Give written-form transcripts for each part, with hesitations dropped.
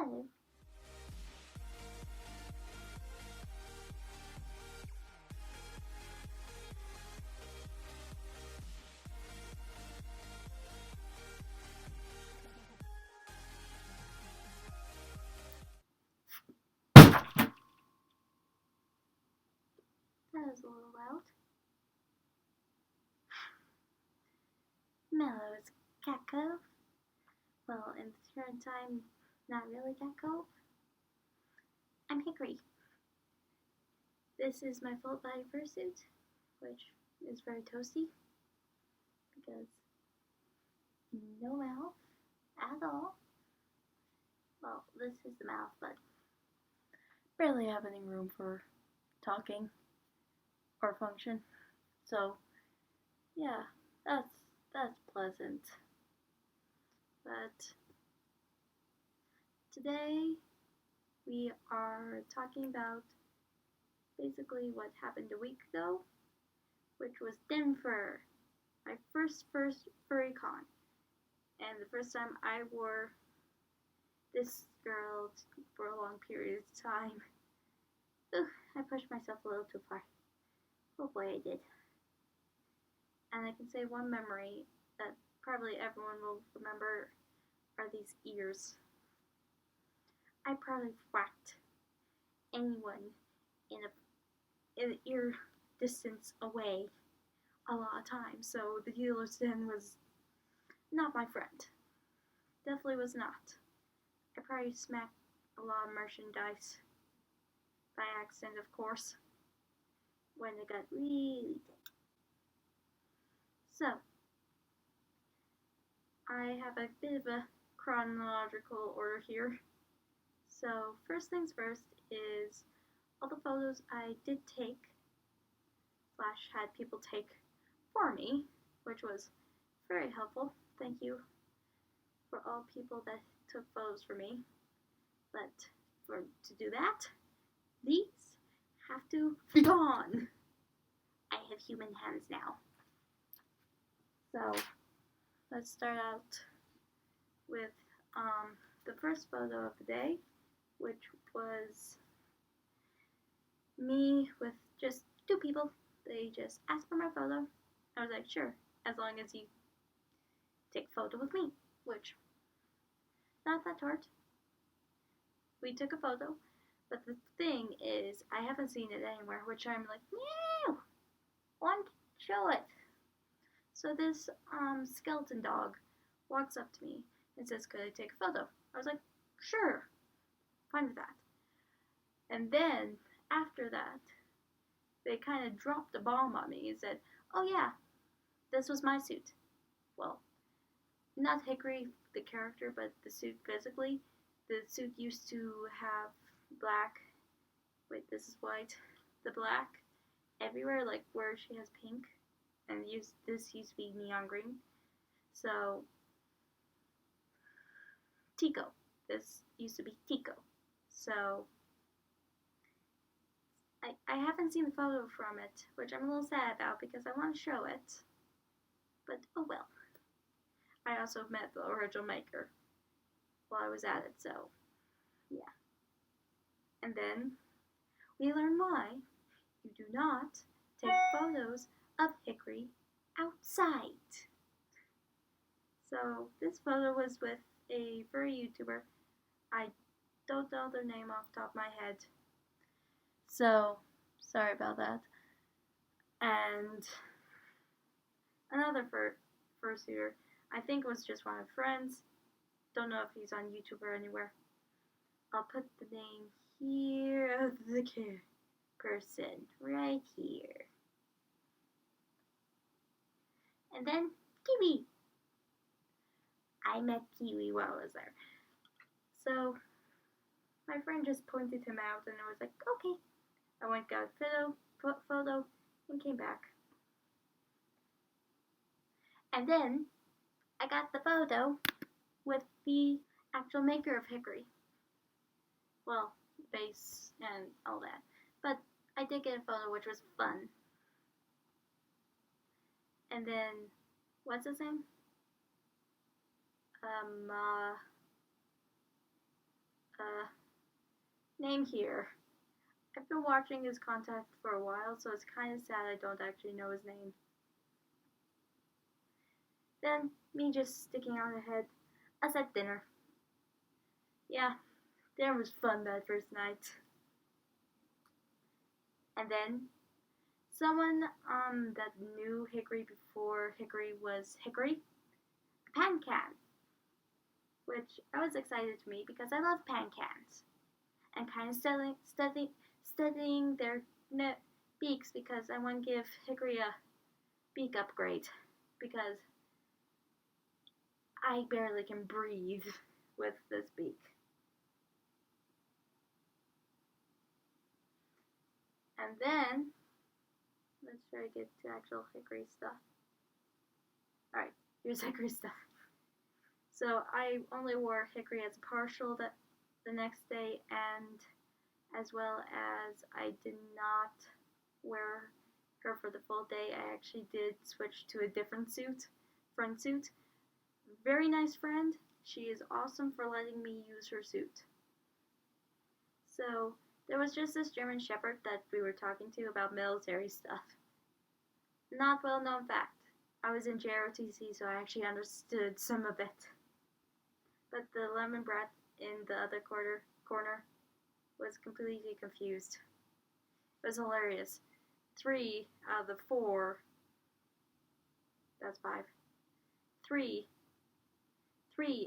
Hello. That was a little loud. Mellow's Cat Cove. Well, in the current time, not really Cat Cove. I'm Hickory. This is my full body fursuit, which is very toasty because no mouth at all. Well, this is the mouth, but barely have any room for talking or function. So, yeah, that's pleasant. But today we are talking about basically what happened a week ago, which was denfur, my first furry con, and the first time I wore this girl for a long period of time. Ugh, I pushed myself a little too far. Oh boy, I did. And I can say one memory that probably everyone will remember are these ears. I probably whacked anyone in an ear distance away a lot of times, so the dealer's den was not my friend. Definitely was not. I probably smacked a lot of merchandise by accident, of course, when it got really big. So, I have a bit of a chronological order here. So, first things first is all the photos I did take, / had people take for me, which was very helpful. Thank you for all people that took photos for me. But to do that, these have to be gone. I have human hands now. So let's start out with the first photo of the day, which was me with just 2 people. They just asked for my photo. I was like, sure, as long as you take a photo with me, which not that hard. We took a photo, but the thing is, I haven't seen it anywhere, which I'm like, no, want to show it. So this skeleton dog walks up to me and says, could I take a photo? I was like, sure, fine with that. And then after that, they kind of dropped a bomb on me and said, oh yeah, this was my suit. Well, not Hickory, the character, but the suit physically. The suit used to have black, wait, this is white, the black everywhere, like where she has pink, and this used to be neon green. So, Tico, this used to be Tico. So, I haven't seen the photo from it, which I'm a little sad about because I want to show it, but oh well. I also met the original maker while I was at it, so yeah. And then we learn why you do not take photos of Hickory outside. So this photo was with a furry YouTuber. I don't know their name off the top of my head, so sorry about that. And another fursuiter, I think it was just one of my friends. Don't know if he's on YouTube or anywhere. I'll put the name here of the person right here. And then Kiwi. I met Kiwi while I was there. So my friend just pointed him out and I was like, okay. I went, got a photo and came back. And then I got the photo with the actual maker of Hickory. Well, base and all that. But I did get a photo, which was fun. And then, what's his name? name here. I've been watching his content for a while, so it's kind of sad I don't actually know his name. Then, me just sticking out ahead, us at dinner. Yeah, dinner was fun that first night. And then, someone that knew Hickory before Hickory was Hickory, pan can, which I was excited to meet because I love pan cans, and kind of studying their beaks because I want to give Hickory a beak upgrade because I barely can breathe with this beak. And then, let's try to get to actual Hickory stuff. Alright, here's Hickory stuff. So I only wore Hickory as a partial the next day, and as well as I did not wear her for the full day. I actually did switch to a different front suit. Very nice friend. She is awesome for letting me use her suit. So there was just this German Shepherd that we were talking to about military stuff. Not well known fact. I was in JROTC, so I actually understood some of it. But the lemon brat in the other corner was completely confused. It was hilarious. 3 out of the 4. That's 5. 3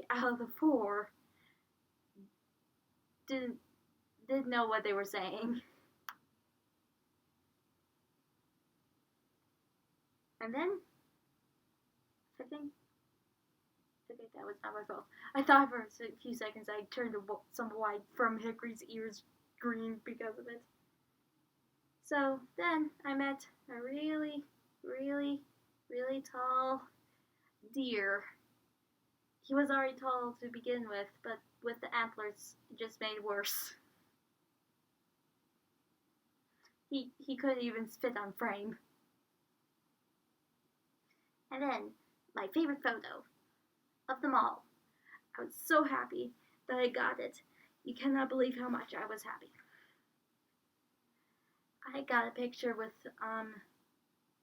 out of the 4 didn't know what they were saying. And then I think, okay, that was not my fault. I thought for a few seconds I turned some white from Hickory's ears green because of it. So then I met a really, really, really tall deer. He was already tall to begin with, but with the antlers, it just made it worse. He couldn't even fit on frame. And then, my favorite photo of them all. I was so happy that I got it. You cannot believe how much I was happy. I got a picture with,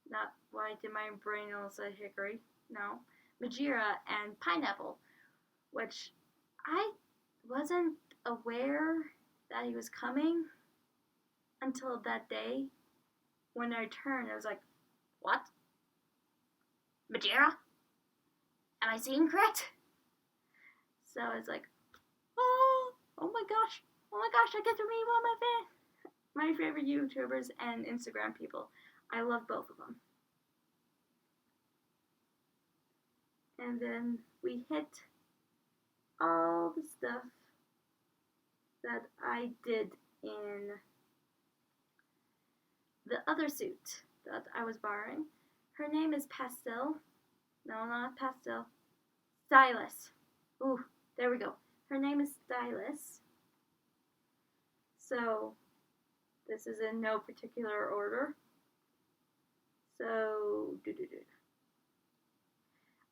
not, why did my brain also say Hickory? No. Majira and Pineapple, which I wasn't aware that he was coming until that day. When I turned, I was like, what? Majira? Am I seeing correct? So I was like, oh my gosh, I get to meet one of my favorite YouTubers and Instagram people. I love both of them. And then we hit all the stuff that I did in the other suit that I was borrowing. Her name is Pastel. No, not Pastel. Stylus. Ooh, there we go. Her name is Stylus. So, this is in no particular order. So,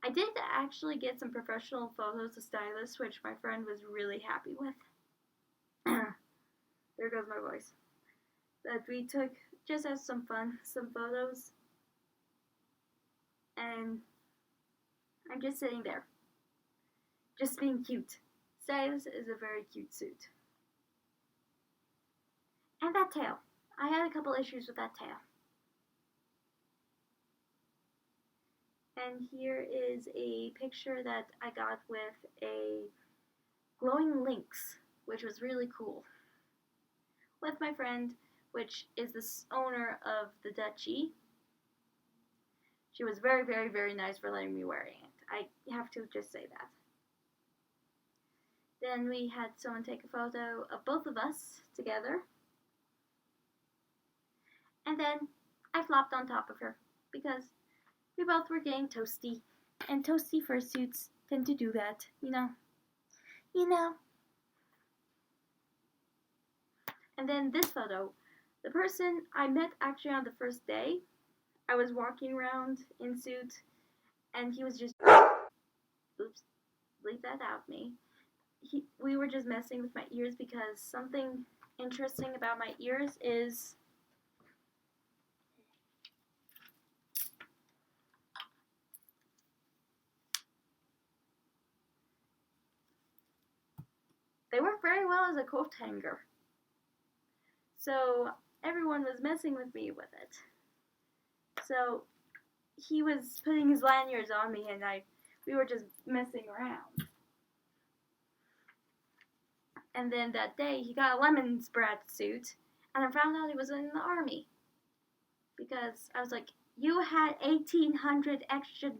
I did actually get some professional photos of Stylus, which my friend was really happy with. There goes my voice. That we took just as some fun, some photos. And I'm just sitting there, just being cute. Stylus is a very cute suit. And that tail. I had a couple issues with that tail. And here is a picture that I got with a glowing lynx, which was really cool. With my friend, which is the owner of the duchy. She was very, very, very nice for letting me wear it. I have to just say that. Then we had someone take a photo of both of us together. And then I flopped on top of her because we both were getting toasty. And toasty fursuits tend to do that, you know. And then this photo, the person I met actually on the first day, I was walking around in suit, and he was just, oops, leave that out me. we were just messing with my ears because something interesting about my ears is they work very well as a coat hanger. So everyone was messing with me with it. So he was putting his lanyards on me, and we were just messing around. And then that day, he got a lemon spread suit, and I found out he was in the army. Because I was like, you had $1,800 extra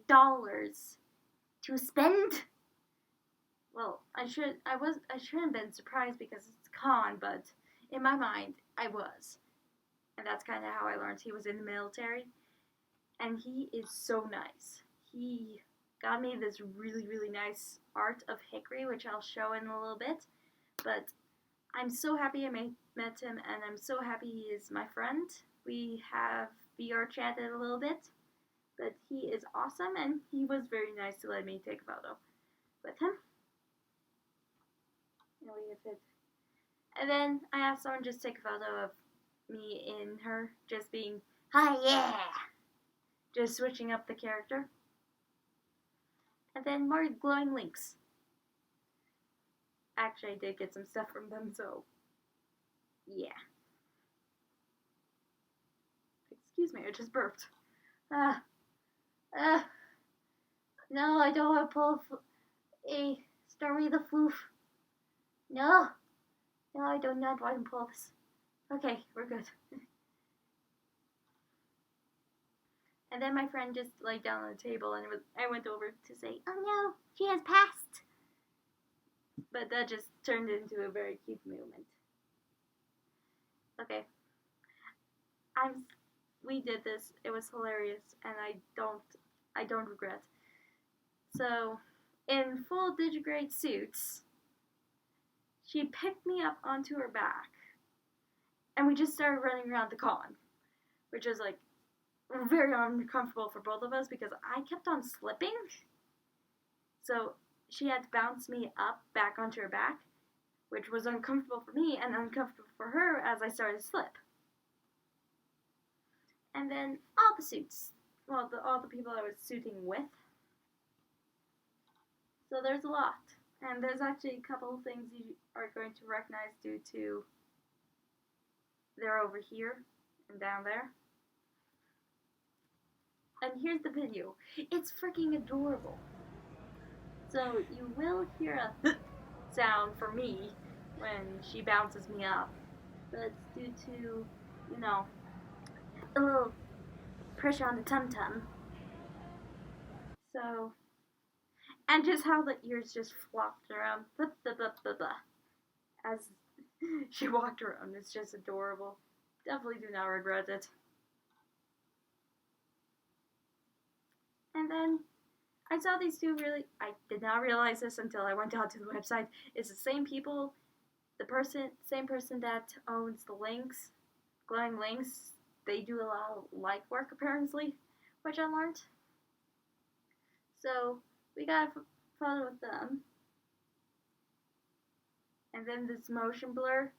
to spend? Well, I shouldn't have been surprised because it's con, but in my mind, I was. And that's kind of how I learned he was in the military. And he is so nice. He got me this really, really nice art of hickory, which I'll show in a little bit. But I'm so happy I met him, and I'm so happy he is my friend. We have VR chatted a little bit, but he is awesome, and he was very nice to let me take a photo with him. And then I asked someone just take a photo of me in her, just being, hi, yeah! Just switching up the character. And then more glowing links. Actually, I did get some stuff from them, so yeah. Excuse me, I just burped. No, I don't want to pull a Stormy the Floof. No, I do not want to pull this. Okay, we're good. And then my friend just laid down on the table, and I went over to say, oh no, she has passed. But that just turned into a very cute moment. Okay. We did this. It was hilarious, and I don't regret. So, in full digigrade suits, she picked me up onto her back, and we just started running around the con, which was like very uncomfortable for both of us because I kept on slipping. So she had to bounce me up back onto her back, which was uncomfortable for me and uncomfortable for her as I started to slip. And then all the suits, well, all the people I was suiting with. So there's a lot. And there's actually a couple of things you are going to recognize due to they're over here and down there. And here's the video. It's freaking adorable. So you will hear a sound for me when she bounces me up. But it's due to, a little pressure on the tum-tum. So, and just how the ears just flopped around, as she walked around. It's just adorable. Definitely do not regret it. And then I saw these two I did not realize this until I went out to the website. It's the same people, same person that owns the links, glowing links. They do a lot of light work apparently, which I learned. So we got a photo with them. And then this motion blur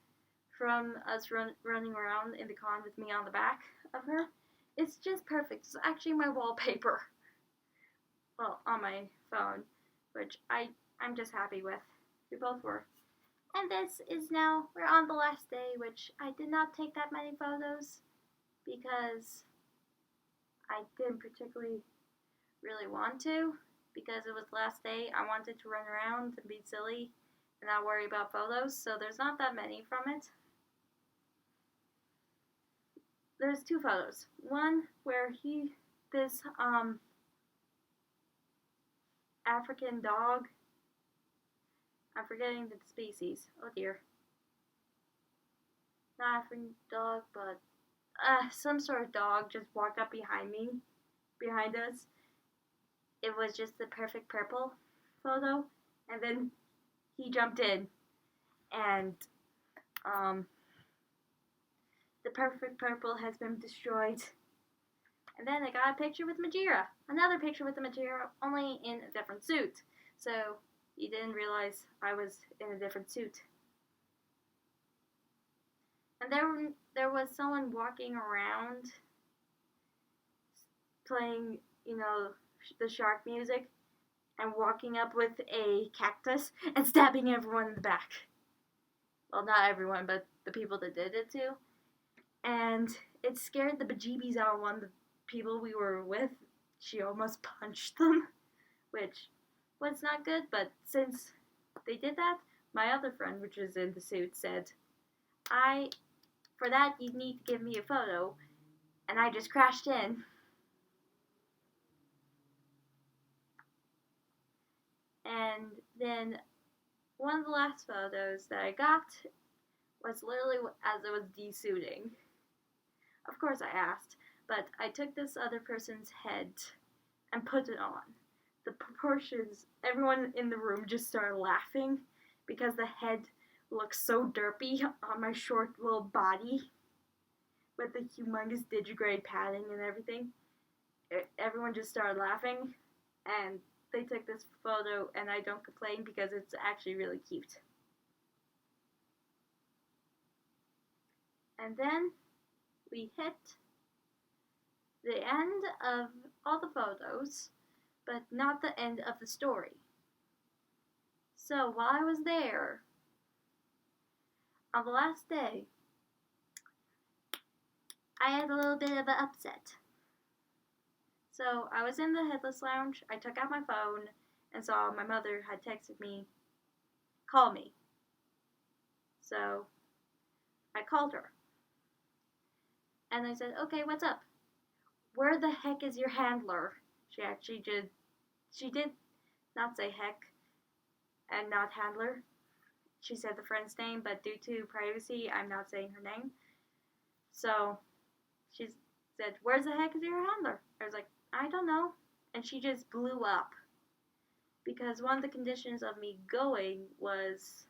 from us running around in the con with me on the back of her. It's just perfect. It's actually my wallpaper. Well, on my phone, which I'm just happy with. We both were. And this is now, we're on the last day, which I did not take that many photos because I didn't particularly really want to, because it was the last day. I wanted to run around and be silly and not worry about photos, so there's not that many from it. There's two photos. One where this African dog, I'm forgetting the species, oh dear. Not African dog, but some sort of dog just walked up behind us. It was just the perfect purple photo, and then he jumped in, and the perfect purple has been destroyed. And then I got a picture with Majira, another picture with the Majira, only in a different suit. So he didn't realize I was in a different suit. And there was someone walking around playing, the shark music and walking up with a cactus and stabbing everyone in the back. Well, not everyone, but the people that did it too. And it scared the bejeebies out of one of the people we were with. She almost punched them, which was not good, but since they did that, my other friend, which was in the suit, said, for that, you need to give me a photo. And I just crashed in. And then one of the last photos that I got was literally as I was desuiting. Of course I asked, but I took this other person's head and put it on. The proportions, everyone in the room just started laughing because the head looks so derpy on my short little body with the humongous digigrade padding and everything. Everyone just started laughing, and they took this photo, and I don't complain because it's actually really cute. And then we hit the end of all the photos, but not the end of the story. So while I was there, on the last day, I had a little bit of an upset. So I was in the headless lounge, I took out my phone and saw my mother had texted me, call me. So I called her. And I said, okay, what's up? Where the heck is your handler? She did not say heck and not handler. She said the friend's name, but due to privacy, I'm not saying her name. So she said, where's the heck is your handler? I was like, I don't know. And she just blew up. Because one of the conditions of me going was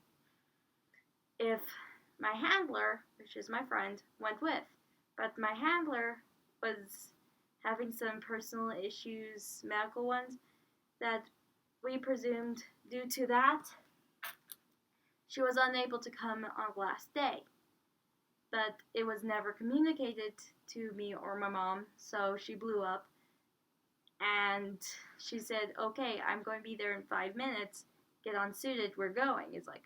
if my handler, which is my friend, went with. But my handler was having some personal issues, medical ones, that we presumed due to that, she was unable to come on the last day. But it was never communicated to me or my mom, so she blew up. And she said, okay, I'm going to be there in 5 minutes. Get on suited, we're going. It's like,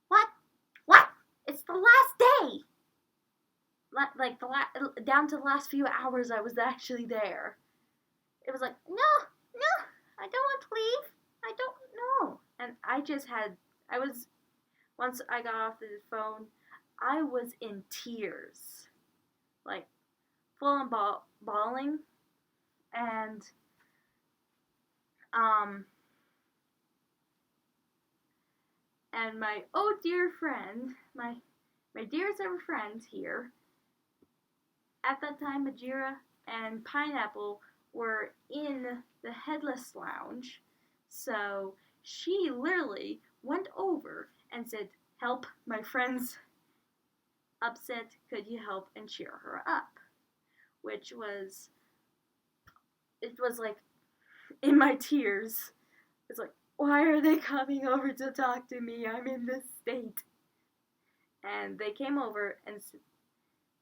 what? What? It's the last day! Like, down to the last few hours I was actually there. It was like, no, I don't want to leave. I don't know. And once I got off the phone, I was in tears. Like, full on bawling. And, and my dear friend, my dearest ever friend here, at that time, Majira and Pineapple were in the Headless Lounge, so she literally went over and said, help, my friend's upset, could you help and cheer her up? Which was, it was like, in my tears, it's like, why are they coming over to talk to me? I'm in this state. And they came over and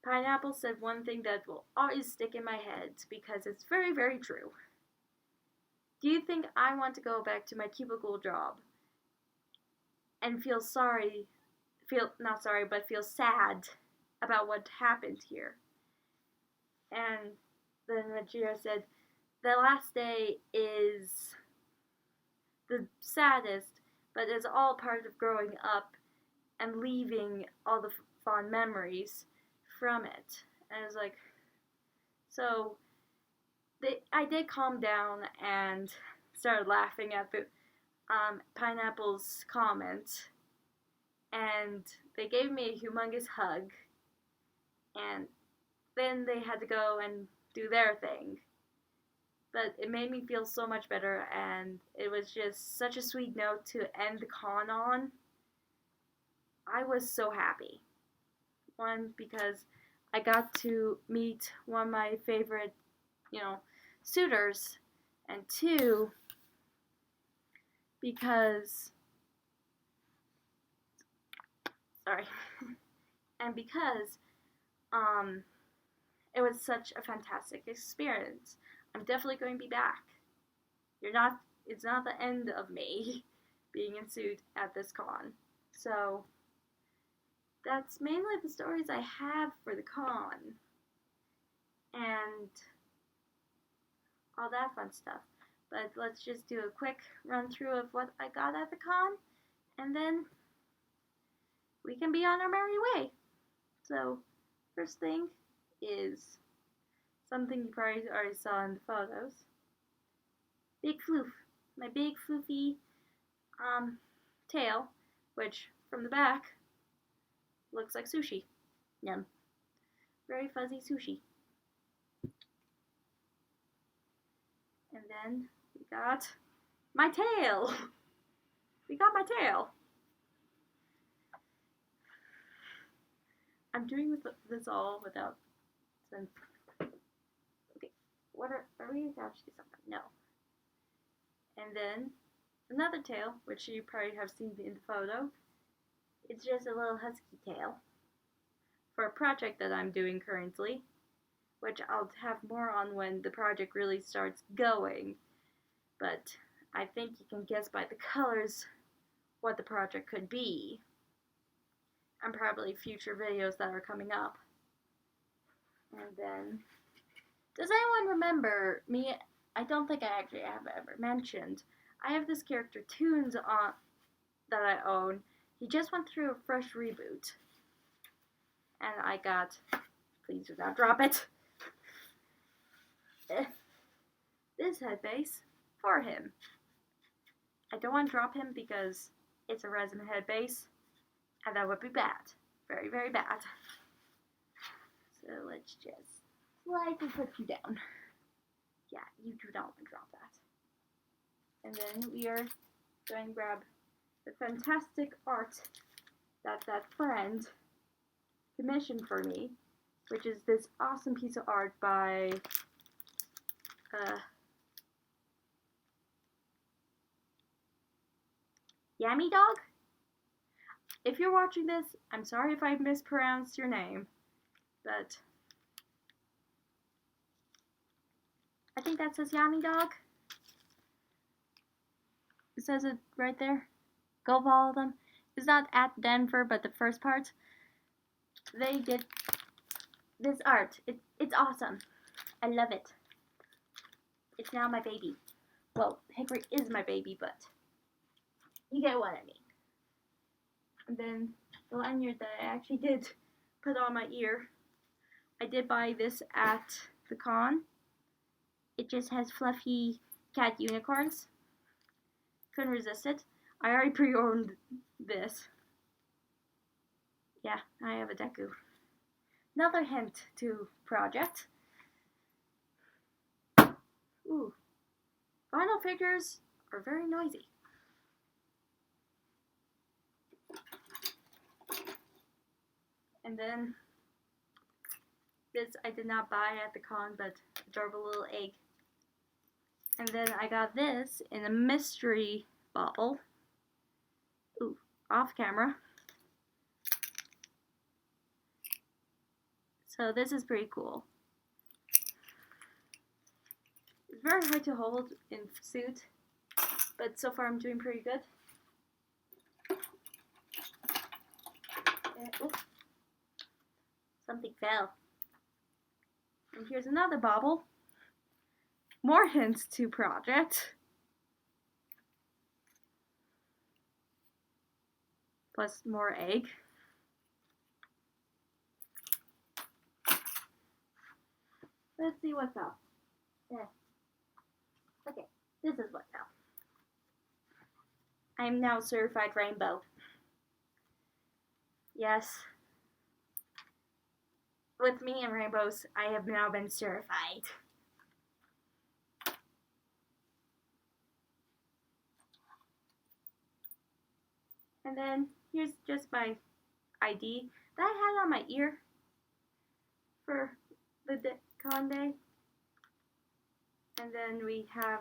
Pineapple said one thing that will always stick in my head because it's very, very true. Do you think I want to go back to my cubicle job and feel sad about what happened here? And then Majira said, the last day is the saddest, but it's all part of growing up and leaving all the fond memories from it. And it was like, so I did calm down and started laughing at the Pineapple's comment, and they gave me a humongous hug, and then they had to go and do their thing. But it made me feel so much better, and it was just such a sweet note to end the con on. I was so happy. One, because I got to meet one of my favorite, suitors, and two, because, sorry, and because it was such a fantastic experience. I'm definitely going to be back. It's not the end of me being in suit at this con. So that's mainly the stories I have for the con and all that fun stuff. But let's just do a quick run through of what I got at the con, and then we can be on our merry way. So first thing is something you probably already saw in the photos. Big floof. My big floofy tail, which from the back looks like sushi. Yum. Very fuzzy sushi. And then we got my tail. We got my tail. I'm doing this all without sense. Okay, what are we attached to something? No. And then another tail, which you probably have seen in the photo. It's just a little husky tail for a project that I'm doing currently, which I'll have more on when the project really starts going. But I think you can guess by the colors what the project could be, and probably future videos that are coming up. And then, does anyone remember me? I don't think I actually have ever mentioned. I have this character Toons on that I own. He just went through a fresh reboot, and I got, please do not drop it, this head base for him. I don't want to drop him because it's a resin head base, and that would be bad. Very, very bad. So let's just slightly put you down. Yeah, you do not want to drop that. And then we are going to grab the fantastic art that friend commissioned for me, which is this awesome piece of art by Yummy Dog? If you're watching this, I'm sorry if I mispronounced your name, but I think that says Yummy Dog. It says it right there. Go follow them. It's not at Denver, but the first part. They did this art. It's awesome. I love it. It's now my baby. Well, Hickory is my baby, but you get what I mean. And then the lanyard that I actually did put on my ear. I did buy this at the con. It just has fluffy cat unicorns. Couldn't resist it. I already pre-ordered this. Yeah, I have a Deku. Another hint to project. Ooh. Vinyl figures are very noisy. And then this I did not buy at the con, but adorable little egg. And then I got this in a mystery bottle. Ooh, off camera. So this is pretty cool. It's very hard to hold in suit, but so far I'm doing pretty good. Oops. Something fell. And here's another bauble. More hints to project. Plus more egg. Let's see what's up. Yeah. Okay, this is what's up. I'm now certified rainbow. Yes. With me and rainbows, I have now been certified. And then here's just my ID that I had on my ear for the con day. And then we have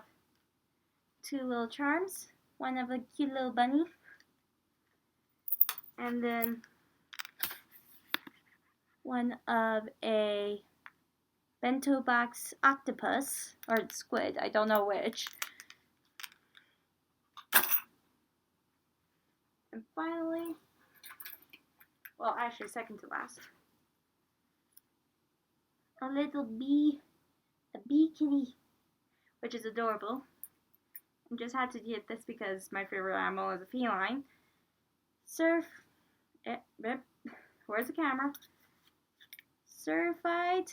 two little charms. one of a cute little bunny. And then one of a bento box octopus, or squid, I don't know which. And finally, well, actually second to last, a little bee, a bee kitty, which is adorable. I just had to get this because my favorite animal is a feline. Where's the camera? Certified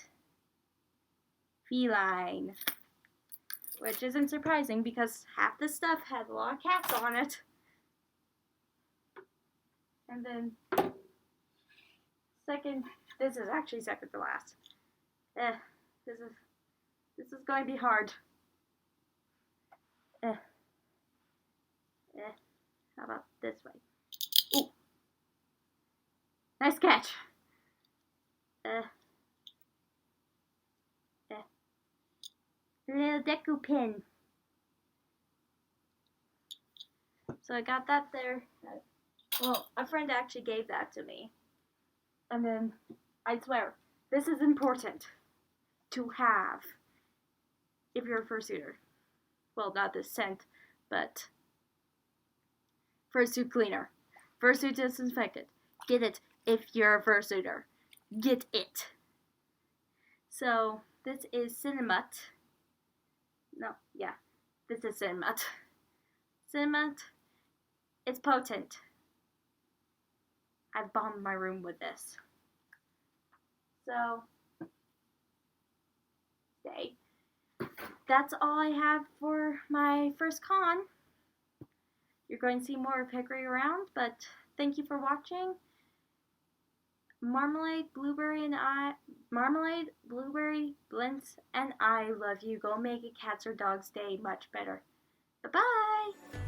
feline, which isn't surprising because half the stuff had a lot of cats on it. And then this is actually second to last. This is going to be hard. How about this way? Ooh, nice catch. Little deco pin. So I got that there. Well, a friend actually gave that to me. And then, I swear, this is important to have if you're a fursuiter. Well, not this scent, but fursuit cleaner. Fursuit disinfectant. Get it if you're a fursuiter. Get it. So, this is Cinnamut. This is Cinnamut. Cinnamut, it's potent. I've bombed my room with this. So, stay. That's all I have for my first con. You're going to see more of Hickory around, but thank you for watching. Marmalade, blueberry, blintz, and I love you. Go make a cat's or dog's day much better. Bye-bye!